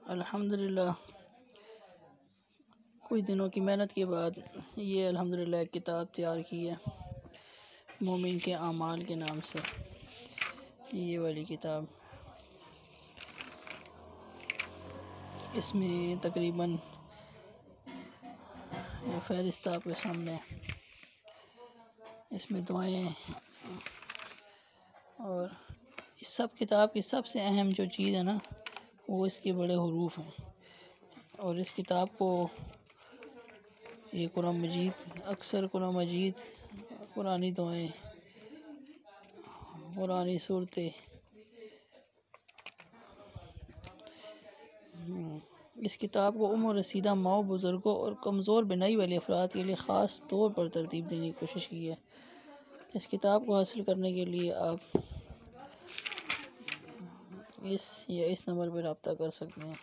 अल्हम्दुलिल्लाह कुछ दिनों की मेहनत के बाद ये अल्हम्दुलिल्लाह एक किताब तैयार की है मोमिन के आमाल के नाम से। ये वाली किताब, इसमें तकरीबन फ़हरिस्त आपके सामने, इसमें दुआएं और इस सब किताब की सबसे अहम जो चीज़ है ना वो इसके बड़े हुरूफ हैं। और इस किताब को ये कुरान मजीद, अक्सर कुरान मजीद, कुरानी दुआएं, कुरानी सूरतें, इस किताब को उम्र रसीदा माओ बुज़ुर्गों और कमज़ोर बिनाई वाले अफराद के लिए ख़ास तौर पर तरतीब देने की कोशिश की है। इस किताब को हासिल करने के लिए आप इस नंबर पर रब्ता कर सकते हैं।